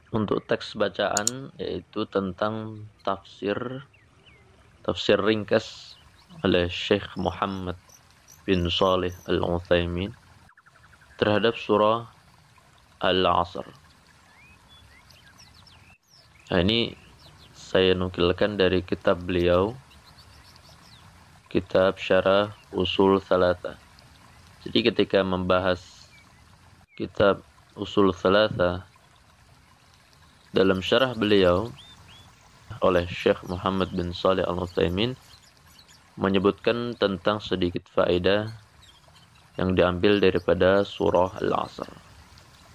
Untuk teks bacaan yaitu tentang tafsir ringkas oleh Syekh Muhammad bin Salih Al-Utsaimin terhadap surah Al-Asr. Nah, ini saya nukilkan dari kitab beliau, kitab Syarah Usul Tsalatsa. Jadi ketika membahas kitab Usul Tsalatsa dalam syarah beliau oleh Syekh Muhammad bin Salih Al-Utsaimin menyebutkan tentang sedikit faedah yang diambil daripada surah Al-Asr.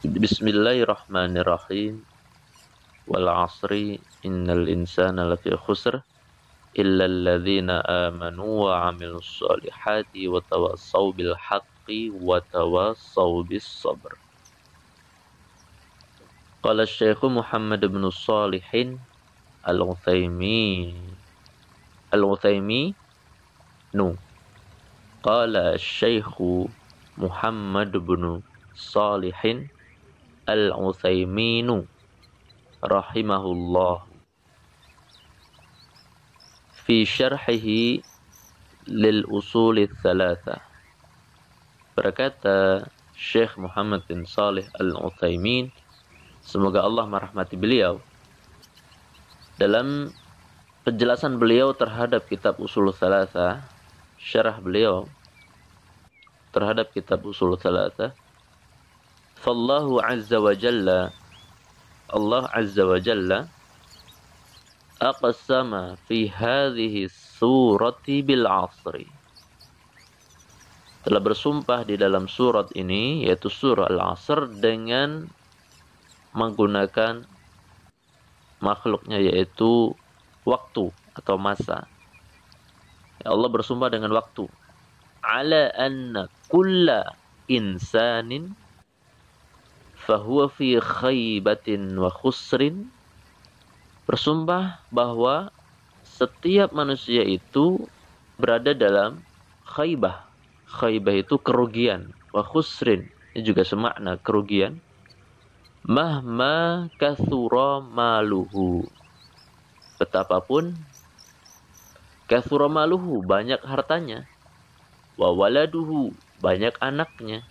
Bismillahirrahmanirrahim. Wal 'asri innal insana lafi khusr illa alladhina amanu wa 'amilus solihati wa tawassaw bil haqqi wa tawassaw bis sabr. Qala Syekh Muhammad bin Shalihin Al-Utsaimin Qala Syekh Muhammad bin Shalihin Al-Utsaimin rahimahullah fi syarhihi lil usul tsalatsa. Berkata Syekh Muhammad bin Salih Al-Utsaimin, semoga Allah merahmati beliau, dalam penjelasan beliau terhadap kitab Usul Tsalatsa, syarah beliau terhadap kitab Usul Tsalatsa, fallahu azza wa jalla, Allah azza wa jalla aqsama fi hadhihi surati bil 'asri, telah bersumpah di dalam surat ini, yaitu surah Al-Asr, dengan menggunakan makhluknya, yaitu waktu atau masa. Allah bersumpah dengan waktu. Ala anna kulla insanin fahuwa fi khaybatin wa khusrin. Bersumpah bahwa setiap manusia itu berada dalam khaybah. Khaybah itu kerugian. Wa khusrin, ini juga semakna kerugian. Mahma kathura maluhu, betapapun kathura maluhu, banyak hartanya, wa waladuhu, banyak anaknya,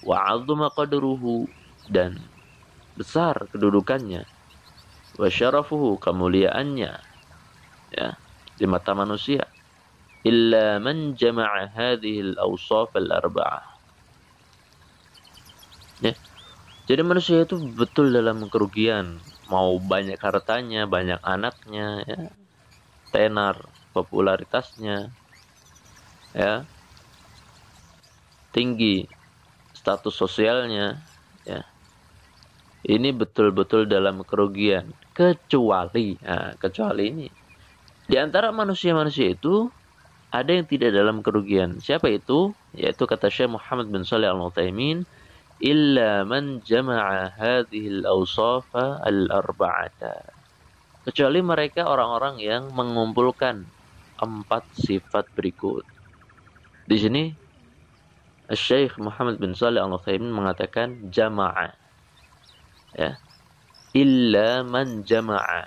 wa 'azuma qadruhu, dan besar kedudukannya, wa syarafuhu, kemuliaannya, ya, di mata manusia, illa man jama'a hadhihi al-awsaf al-arba'ah. Ya. Jadi manusia itu betul dalam kerugian, mau banyak hartanya, banyak anaknya, ya, tenar popularitasnya, ya, tinggi status sosialnya, ya, ini betul-betul dalam kerugian, kecuali ini di antara manusia-manusia itu ada yang tidak dalam kerugian. Siapa itu? Yaitu kata Syekh Muhammad bin Shalih Al-Utsaimin, illa man jama'a hadhil awsafa al-arba'ata, kecuali mereka orang-orang yang mengumpulkan 4 sifat berikut. Di sini Syekh Muhammad bin Shalih Al-Utsaimin mengatakan jama'a, ya, illa man jama'a,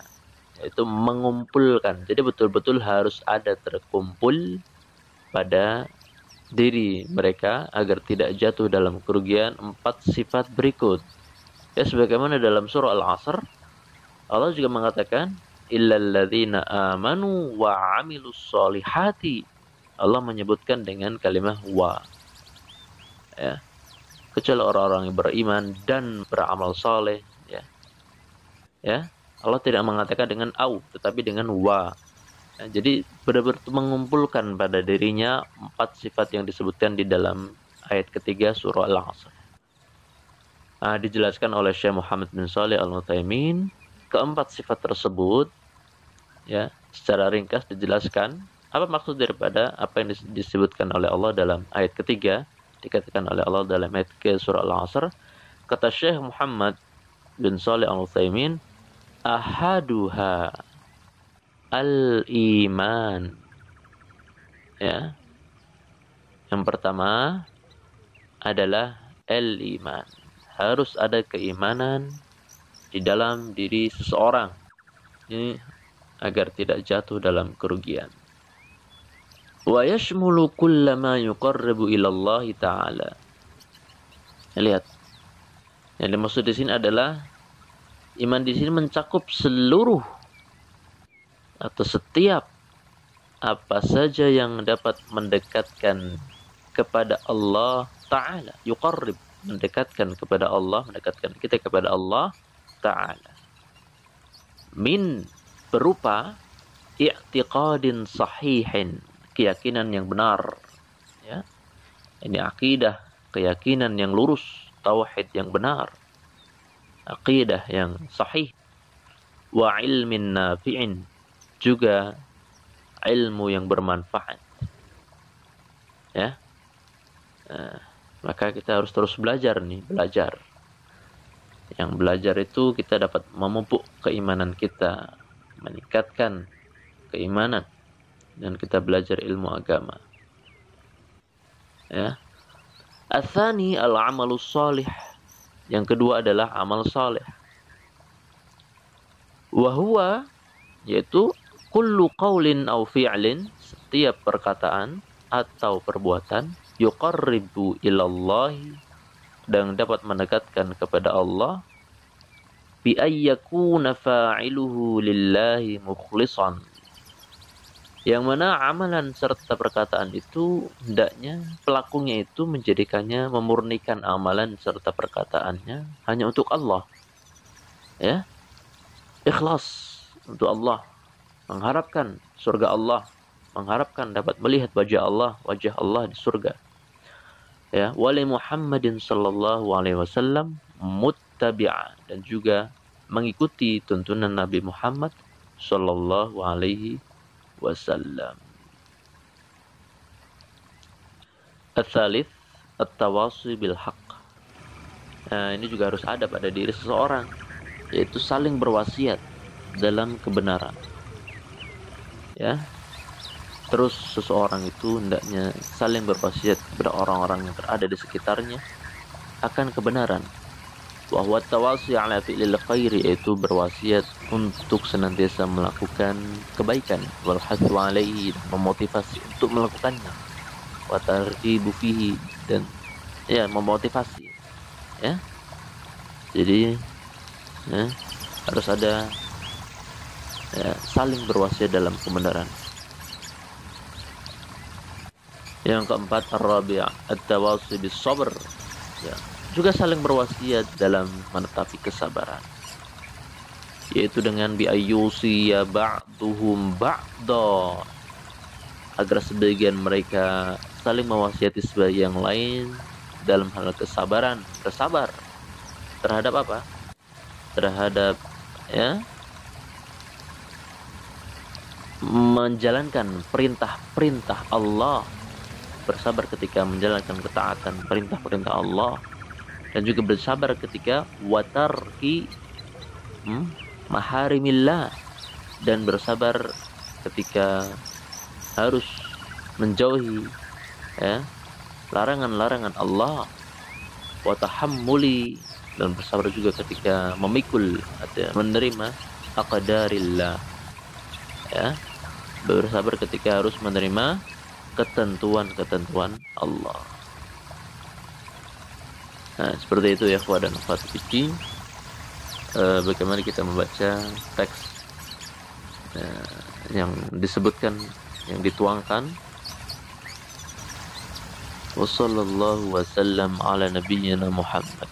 yaitu mengumpulkan. Jadi betul-betul harus ada terkumpul pada diri mereka agar tidak jatuh dalam kerugian 4 sifat berikut. Ya, sebagaimana dalam surah Al-Asr Allah juga mengatakan illal ladzina amanu wa 'amilus solihati. Allah menyebutkan dengan kalimat wa, ya, kecuali orang-orang yang beriman dan beramal soleh, ya. Ya, Allah tidak mengatakan dengan au, tetapi dengan wa. Nah, jadi benar-benar mengumpulkan pada dirinya 4 sifat yang disebutkan di dalam ayat ketiga surah Al-Asr. Nah, dijelaskan oleh Syekh Muhammad bin Shalih Al-Utsaimin, keempat sifat tersebut, ya, secara ringkas dijelaskan apa maksud daripada apa yang disebutkan oleh Allah dalam ayat ketiga, dikatakan oleh Allah dalam ayat ke surah Al-Asr. Kata Syekh Muhammad bin Shalih Al-Utsaimin, ahaduha al-iman, ya, yang pertama adalah al-iman, harus ada keimanan di dalam diri seseorang ini agar tidak jatuh dalam kerugian. Wa yashmulu kulla ma yuqarribu ila Allah Ta'ala. Lihat. Yang dimaksud di sini adalah iman di sini mencakup seluruh atau setiap apa saja yang dapat mendekatkan kepada Allah Ta'ala. Yuqarrib, mendekatkan kepada Allah, mendekatkan kita kepada Allah Ta'ala. Min, berupa i'tiqadin sahihin, keyakinan yang benar. Ya. Ini akidah, keyakinan yang lurus, tauhid yang benar, akidah yang sahih. Wa ilmin nafi'in, juga ilmu yang bermanfaat. Ya. Maka kita harus terus belajar nih, belajar. Yang belajar itu kita dapat memupuk keimanan kita, meningkatkan keimanan, dan kita belajar ilmu agama. Ya. Atsani al-amalus shalih. Yang kedua adalah amal saleh. Wa huwa, yaitu kullu qaulin aw fi'lin, setiap perkataan atau perbuatan yuqarribu ilallahi, dan dapat mendekatkan kepada Allah, bi ayyakuna fa'iluhu lillahi mukhlishan, yang mana amalan serta perkataan itu hendaknya pelakunya itu menjadikannya, memurnikan amalan serta perkataannya hanya untuk Allah. Ya, ikhlas untuk Allah, mengharapkan surga Allah, mengharapkan dapat melihat wajah Allah di surga. Ya, wali Muhammadin sallallahu alaihi wasallam muttabi'a, dan juga mengikuti tuntunan Nabi Muhammad sallallahu alaihi wasallam. Ats-tsalits at-tawasi bil haqq. Nah, ini juga harus ada pada diri seseorang, yaitu saling berwasiat dalam kebenaran. Ya. Terus seseorang itu hendaknya saling berwasiat kepada orang-orang yang berada di sekitarnya akan kebenaran. Wa huwa tawasi ala fi'lil khairi, yaitu berwasiat untuk senantiasa melakukan kebaikan, wal hathu alaihi, memotivasi untuk melakukannya, wa targhibu fihi, dan ya memotivasi. Ya. Jadi ya, harus ada ya, saling berwasiat dalam kebenaran. Yang keempat, ar-rabi' at-tawasi bis sabr. Ya, juga saling berwasiat dalam menetapi kesabaran, yaitu dengan bi ayyusi ya ba'duhum ba'da, agar sebagian mereka saling mewasiati sebagian yang lain dalam hal kesabaran, bersabar terhadap apa? Terhadap ya, menjalankan perintah-perintah Allah, bersabar ketika menjalankan ketaatan perintah-perintah Allah, dan juga bersabar ketika watarki maharimillah, dan bersabar ketika harus menjauhi ya, larangan-larangan Allah, watahammuli, dan bersabar juga ketika memikul atau menerima aqdarillah, ya, bersabar ketika harus menerima ketentuan-ketentuan Allah. Nah, seperti itu ya, ikhwah dan akhwat fiddin. Bagaimana kita membaca teks yang disebutkan, yang dituangkan. Wassallallahu wasallam ala nabiyyina Muhammad.